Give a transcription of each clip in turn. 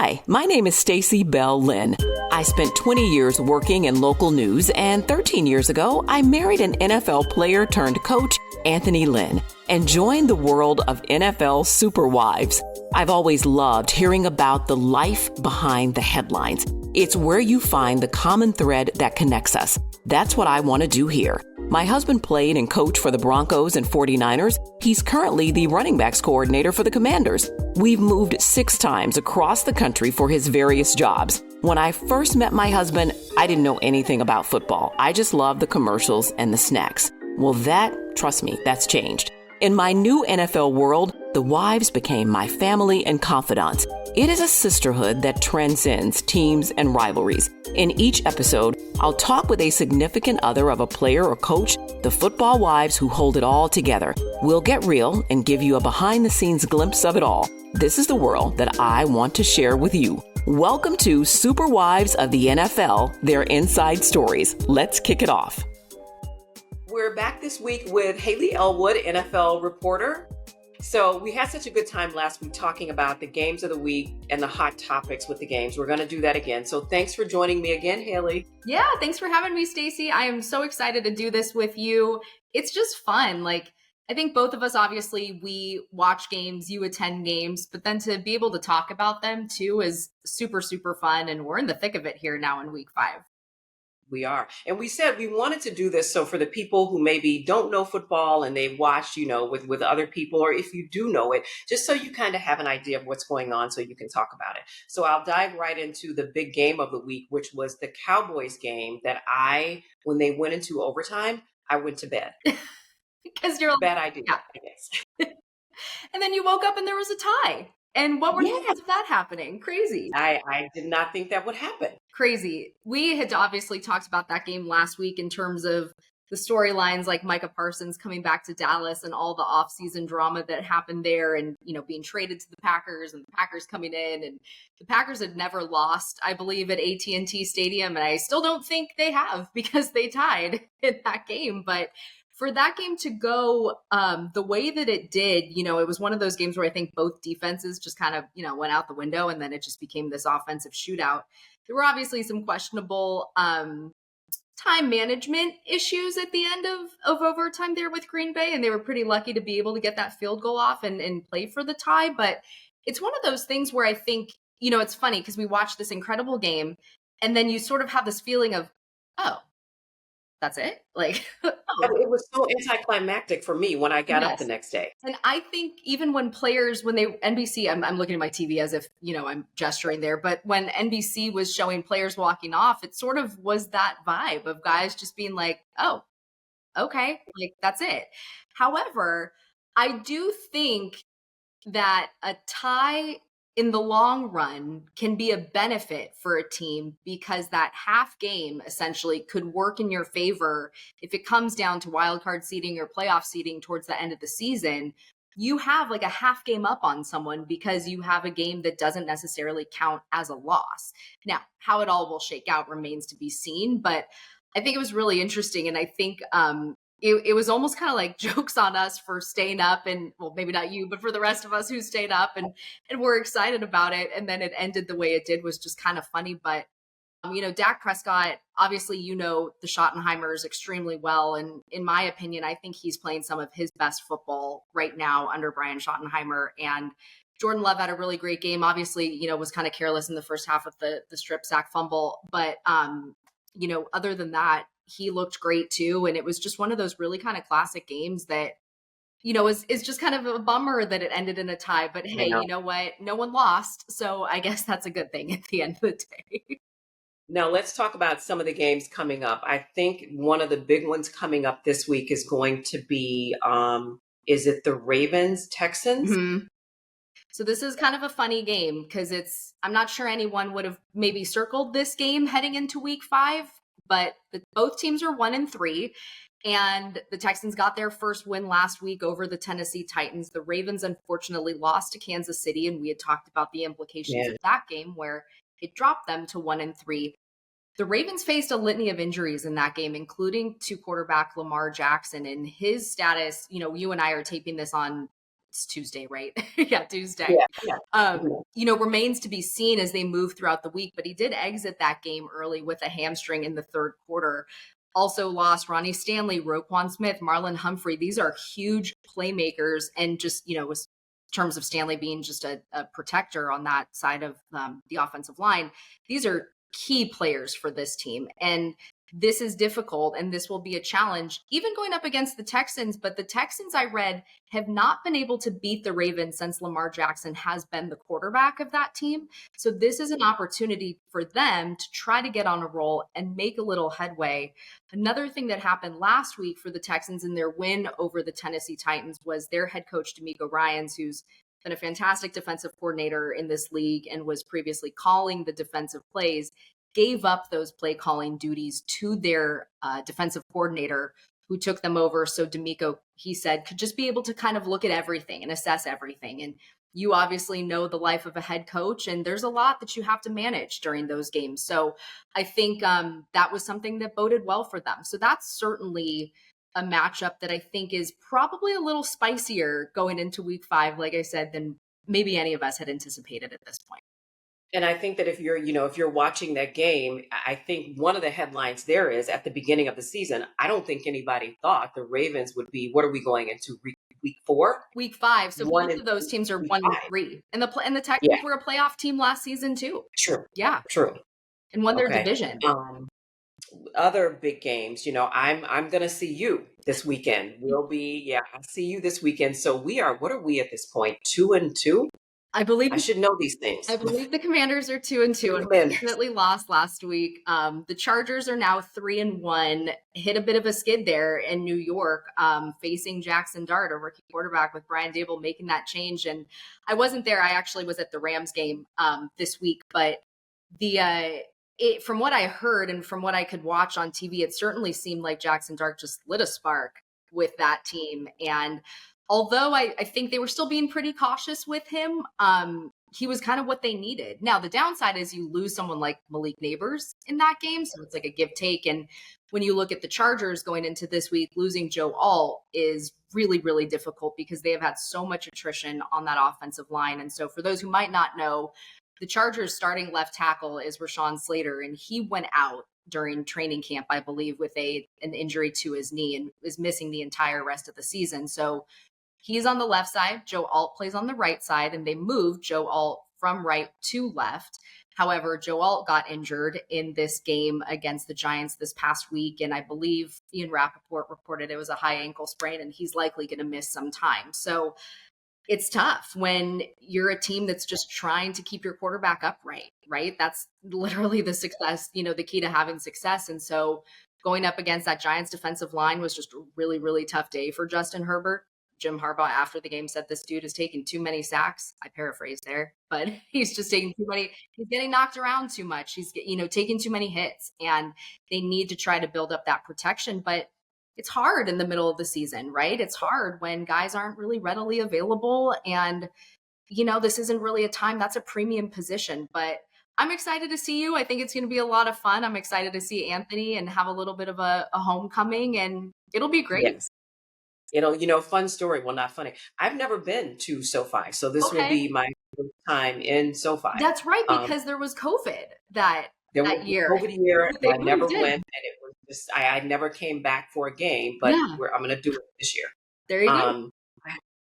Hi, my name is Stacey Lynn. I spent 20 years working in local news, and 13 years ago, I married an NFL player turned coach, Anthony Lynn, and joined the world of NFL super wives. I've always loved hearing about the life behind the headlines. It's where you find the common thread that connects us. That's what I want to do here. My husband played and coached for the Broncos and 49ers. He's currently the running backs coordinator for the Commanders. We've moved 6 times across the country for his various jobs. When I first met my husband, I didn't know anything about football. I just loved the commercials and the snacks. Well, trust me, that's changed. In my new NFL world, the wives became my family and confidants. It is a sisterhood that transcends teams and rivalries. In each episode, I'll talk with a significant other of a player or coach, the football wives who hold it all together. We'll get real and give you a behind-the-scenes glimpse of it all. This is the world that I want to share with you. Welcome to Super Wives of the NFL, their inside stories. Let's kick it off. We're back this week with Hayley Elwood, NFL reporter. So we had such a good time last week talking about the games of the week and the hot topics with the games. We're going to do that again. So thanks for joining me again, Hayley. Yeah, thanks for having me, Stacey. I am so excited to do this with you. It's just fun. I think both of us, obviously, we watch games, you attend games, but then to be able to talk about them too is super, super fun. And we're in the thick of it here now in week 5. We are. And we said we wanted to do this so for the people who maybe don't know football and they've watched, with other people, or if you do know it, just so you kind of have an idea of what's going on so you can talk about it. So I'll dive right into the big game of the week, which was the Cowboys game that when they went into overtime, I went to bed. Because you're bad idea, yeah. I guess. And then you woke up and there was a tie. And what were the odds of that happening? Crazy. I did not think that would happen. Crazy. We had obviously talked about that game last week in terms of the storylines like Micah Parsons coming back to Dallas and all the offseason drama that happened there and, being traded to the Packers and the Packers coming in. And the Packers had never lost, I believe, at AT&T Stadium. And I still don't think they have because they tied in that game. But for that game to go the way that it did, it was one of those games where I think both defenses just kind of, went out the window and then it just became this offensive shootout. There were obviously some questionable time management issues at the end of overtime there with Green Bay, and they were pretty lucky to be able to get that field goal off and play for the tie. But it's one of those things where I think, it's funny because we watched this incredible game and then you sort of have this feeling of, oh, that's it? It was so anticlimactic for me when I got up the next day. And I think even when NBC, I'm looking at my TV as if, I'm gesturing there, but when NBC was showing players walking off, it sort of was that vibe of guys just being like, oh, okay, that's it. However, I do think that a tie in the long run can be a benefit for a team because that half game essentially could work in your favor if it comes down to wild card seeding or playoff seeding towards the end of the season. You have a half game up on someone because you have a game that doesn't necessarily count as a loss. Now, how it all will shake out remains to be seen, but I think it was really interesting. And I think it was almost kind of like jokes on us for staying up and, well, maybe not you, but for the rest of us who stayed up and were excited about it. And then it ended the way it did was just kind of funny. But, Dak Prescott, obviously, the Schottenheimers extremely well. And in my opinion, I think he's playing some of his best football right now under Brian Schottenheimer. And Jordan Love had a really great game. Obviously, was kind of careless in the first half with the strip sack fumble. But, other than that, he looked great too. And it was just one of those really kind of classic games that, is just kind of a bummer that it ended in a tie. But hey, you know what? No one lost. So I guess that's a good thing at the end of the day. Now let's talk about some of the games coming up. I think one of the big ones coming up this week is going to be, is it the Ravens Texans? Mm-hmm. So this is kind of a funny game because I'm not sure anyone would have maybe circled this game heading into week 5. But both teams are 1-3, and the Texans got their first win last week over the Tennessee Titans. The Ravens unfortunately lost to Kansas City, and we had talked about the implications of that game where it dropped them to 1-3. The Ravens faced a litany of injuries in that game, including to quarterback Lamar Jackson, and his status, you and I are taping this on it's Tuesday, right? Yeah, Tuesday. Yeah, yeah. Mhm. Remains to be seen as they move throughout the week, but he did exit that game early with a hamstring in the third quarter. Also lost Ronnie Stanley, Roquan Smith, Marlon Humphrey. These are huge playmakers, and just, with terms of Stanley being just a protector on that side of the offensive line, these are key players for this team. And this is difficult, and this will be a challenge, even going up against the Texans. But the Texans, I read, have not been able to beat the Ravens since Lamar Jackson has been the quarterback of that team. So this is an opportunity for them to try to get on a roll and make a little headway. Another thing that happened last week for the Texans in their win over the Tennessee Titans was their head coach, D'Amico Ryans, who's been a fantastic defensive coordinator in this league and was previously calling the defensive plays, gave up those play calling duties to their defensive coordinator, who took them over. So D'Amico, he said, could just be able to kind of look at everything and assess everything. And you obviously know the life of a head coach, and there's a lot that you have to manage during those games. So I think that was something that boded well for them. So that's certainly a matchup that I think is probably a little spicier going into week 5, like I said, than maybe any of us had anticipated at this point. And I think that if you're watching that game, I think one of the headlines there is, at the beginning of the season, I don't think anybody thought the Ravens would be, what are we going into, week 4? Week 5. So One both and of those teams are week 1-3. And the Texans Yeah, were a playoff team last season too. true, Yeah. true. And won their Okay. division. Other big games, I'm gonna see you this weekend. I'll see you this weekend. So what are we at this point? 2-2? I believe I should know these things. I believe the Commanders are 2-2 and Commanders. unfortunately lost last week. The Chargers are now 3-1. Hit a bit of a skid there in New York, facing Jackson Dart, a rookie quarterback, with Brian Dable making that change. And I wasn't there. I actually was at the Rams game this week, but from what I heard and from what I could watch on TV, it certainly seemed like Jackson Dart just lit a spark with that team. And although I think they were still being pretty cautious with him, he was kind of what they needed. Now, the downside is you lose someone like Malik Neighbors in that game, so it's like a give-take. And when you look at the Chargers going into this week, losing Joe Alt is really, really difficult because they have had so much attrition on that offensive line. And so for those who might not know, the Chargers starting left tackle is Rashawn Slater, and he went out during training camp, I believe, with an injury to his knee and is missing the entire rest of the season. So he's on the left side. Joe Alt plays on the right side, and they moved Joe Alt from right to left. However, Joe Alt got injured in this game against the Giants this past week, and I believe Ian Rappaport reported it was a high ankle sprain, and he's likely going to miss some time. So it's tough when you're a team that's just trying to keep your quarterback upright, right? That's literally the success, the key to having success. And so going up against that Giants defensive line was just a really, really tough day for Justin Herbert. Jim Harbaugh after the game said this dude is taking too many sacks. I paraphrase there, but he's just taking too many. He's getting knocked around too much. He's taking too many hits, and they need to try to build up that protection. But it's hard in the middle of the season, right? It's hard when guys aren't really readily available, and this isn't really a time that's a premium position. But I'm excited to see you. I think it's going to be a lot of fun. I'm excited to see Anthony and have a little bit of a homecoming, and it'll be great. Yes. Fun story. Well, not funny. I've never been to SoFi, so this will Okay. be my first time in SoFi. That's right, because there was COVID that There was year. COVID year, They and I really never did. went, and it was just I never came back for a game, but Yeah. I'm going to do it this year. There you go.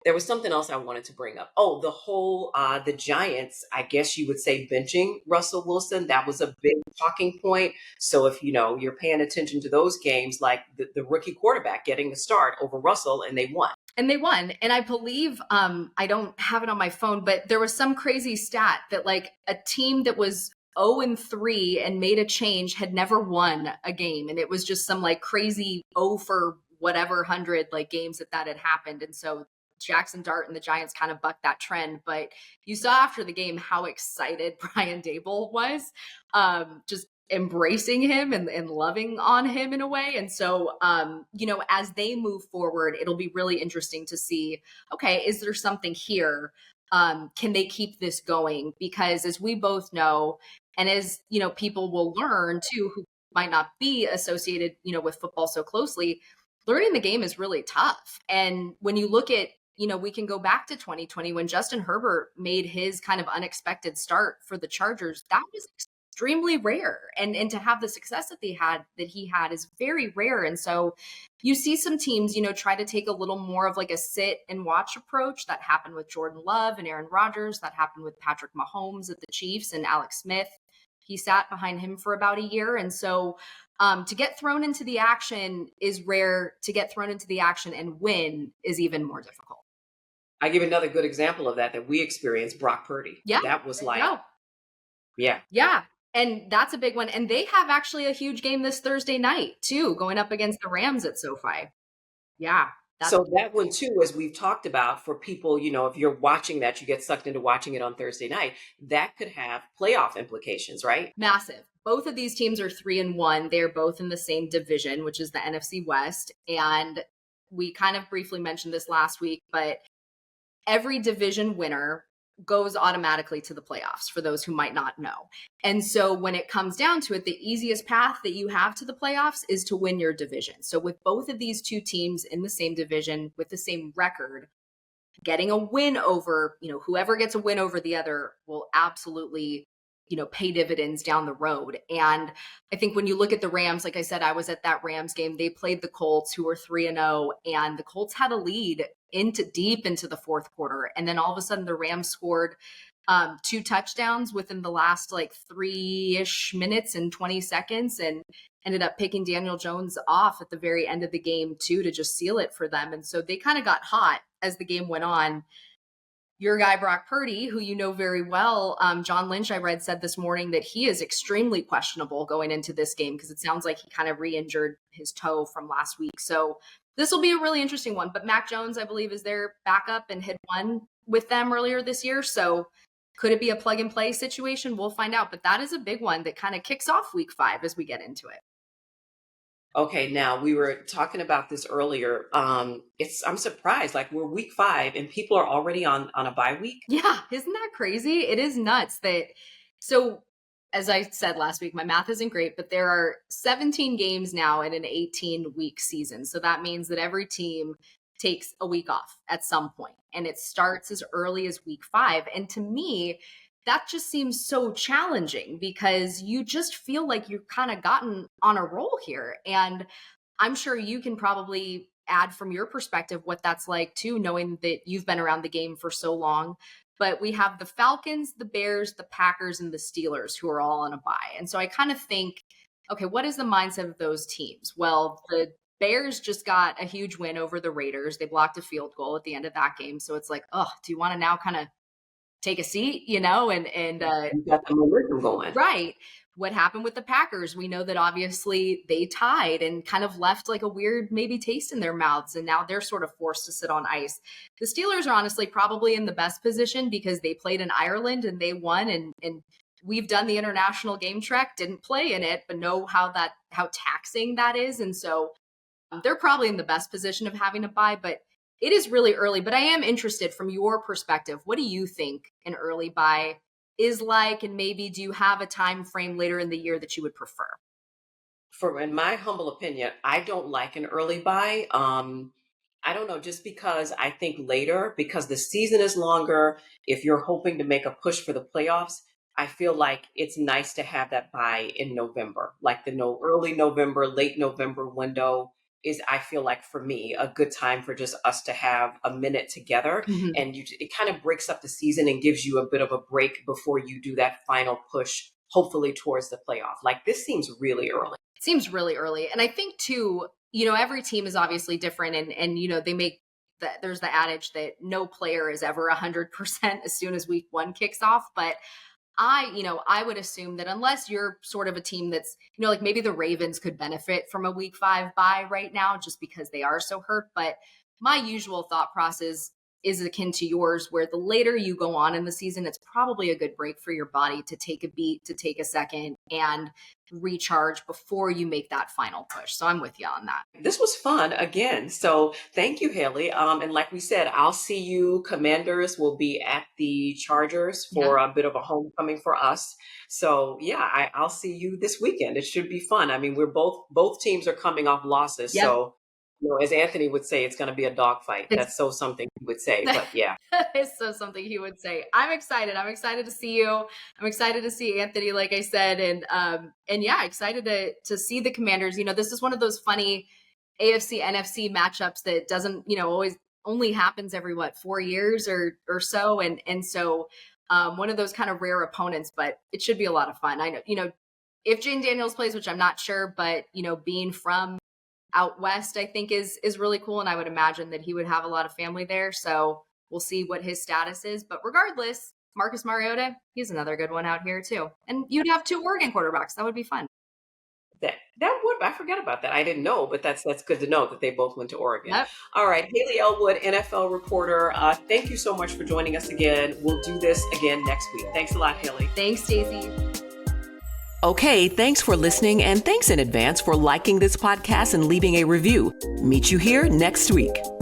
There was something else I wanted to bring up. Oh, the whole the Giants, I guess you would say, benching Russell Wilson. That was a big talking point. So if you're paying attention to those games, like the rookie quarterback getting the start over Russell, and they won. And they won. And I believe, I don't have it on my phone, but there was some crazy stat that like a team that was 0-3 and made a change had never won a game. And it was just some like crazy 0 for whatever 100 like games that had happened. And so Jackson Dart and the Giants kind of bucked that trend. But you saw after the game how excited Brian Dable was, just embracing him and loving on him in a way. And so, as they move forward, it'll be really interesting to see, okay, is there something here? Can they keep this going? Because as we both know, and as, people will learn too, who might not be associated, with football so closely, learning the game is really tough. And when you look at we can go back to 2020 when Justin Herbert made his kind of unexpected start for the Chargers. That was extremely rare. And to have the success that he had is very rare. And so you see some teams, try to take a little more of like a sit and watch approach. That happened with Jordan Love and Aaron Rodgers. That happened with Patrick Mahomes at the Chiefs and Alex Smith. He sat behind him for about a year. And so to get thrown into the action is rare. To get thrown into the action and win is even more difficult. I give another good example of that we experienced, Brock Purdy. Yeah. That was like, yeah. And that's a big one. And they have actually a huge game this Thursday night too, going up against the Rams at SoFi. Yeah. So that one too, as we've talked about, for people, if you're watching that, you get sucked into watching it on Thursday night, that could have playoff implications, right? Massive. Both of these teams are 3-1. They're both in the same division, which is the NFC West. And we kind of briefly mentioned this last week, but every division winner goes automatically to the playoffs, for those who might not know. And so when it comes down to it, the easiest path that you have to the playoffs is to win your division. So with both of these two teams in the same division with the same record, getting a win over, whoever gets a win over the other will absolutely, pay dividends down the road. And I think when you look at the Rams, like I said, I was at that Rams game. They played the Colts, who were 3-0, and the Colts had a lead deep into the fourth quarter. And then all of a sudden the Rams scored 2 touchdowns within the last like 3-ish minutes and 20 seconds and ended up picking Daniel Jones off at the very end of the game too, to just seal it for them. And so they kind of got hot as the game went on. Your guy, Brock Purdy, who you know very well, John Lynch, I read, said this morning that he is extremely questionable going into this game because it sounds like he kind of re-injured his toe from last week. So this will be a really interesting one. But Mac Jones, I believe, is their backup and had won with them earlier this year. So could it be a plug and play situation? We'll find out. But that is a big one that kind of kicks off week 5 as we get into it. Okay, now we were talking about this earlier. I'm surprised, like we're week 5 and people are already on a bye week. Yeah, isn't that crazy? It is nuts that, so as I said last week, my math isn't great, but there are 17 games now in an 18-week season. So that means that every team takes a week off at some point, and it starts as early as week 5. And to me, that just seems so challenging because you just feel like you've kind of gotten on a roll here. And I'm sure you can probably add from your perspective what that's like too, knowing that you've been around the game for so long. But we have the Falcons, the Bears, the Packers, and the Steelers who are all on a bye. And so I kind of think, okay, what is the mindset of those teams? Well, the Bears just got a huge win over the Raiders. They blocked a field goal at the end of that game. So it's like, oh, do you want to now kind of take a seat, and you got the momentum going. Right. What happened with the Packers? We know that obviously they tied and kind of left like a weird maybe taste in their mouths, and now they're sort of forced to sit on ice. The Steelers are honestly probably in the best position because they played in Ireland and they won, and we've done the international game trek, didn't play in it, but know how taxing that is. And so they're probably in the best position of having a bye, but it is really early. But I am interested from your perspective. What do you think an early bye is like? And maybe do you have a time frame later in the year that you would prefer? In my humble opinion, I don't like an early bye. I don't know, just because I think later, because the season is longer, if you're hoping to make a push for the playoffs, I feel like it's nice to have that bye in November, like the early November, late November window is, I feel like for me, a good time for just us to have a minute together. Mm-hmm. And it kind of breaks up the season and gives you a bit of a break before you do that final push, hopefully towards the playoff. Like this seems really early. It seems really early. And I think too, every team is obviously different and they make there's the adage that no player is ever 100% as soon as week 1 kicks off. But I would assume that unless you're sort of a team that's, like maybe the Ravens could benefit from a week 5 bye right now just because they are so hurt. But my usual thought process is akin to yours, where the later you go on in the season, it's probably a good break for your body to take a beat, to take a second and recharge before you make that final push. So I'm with you on that. This was fun again. So thank you, Hayley. And like we said, I'll see you. Commanders will be at the Chargers for a bit of a homecoming for us. So yeah, I'll see you this weekend. It should be fun. I mean, both teams are coming off losses. Yep. So As Anthony would say, it's going to be a dogfight. That's so something he would say, but yeah. That is so something he would say. I'm excited. I'm excited to see you. I'm excited to see Anthony, like I said, and yeah, excited to see the Commanders. This is one of those funny AFC NFC matchups that doesn't, always only happens every 4 years or so, and so one of those kind of rare opponents, but it should be a lot of fun. I know, if Jane Daniels plays, which I'm not sure, but being from out west, I think is really cool. And I would imagine that he would have a lot of family there. So we'll see what his status is. But regardless, Marcus Mariota, he's another good one out here too. And you'd have 2 Oregon quarterbacks. That would be fun. That would, I forgot about that. I didn't know, but that's good to know that they both went to Oregon. Yep. All right. Hayley Elwood, NFL reporter. Thank you so much for joining us again. We'll do this again next week. Thanks a lot, Hayley. Thanks, Stacey. Okay, thanks for listening, and thanks in advance for liking this podcast and leaving a review. Meet you here next week.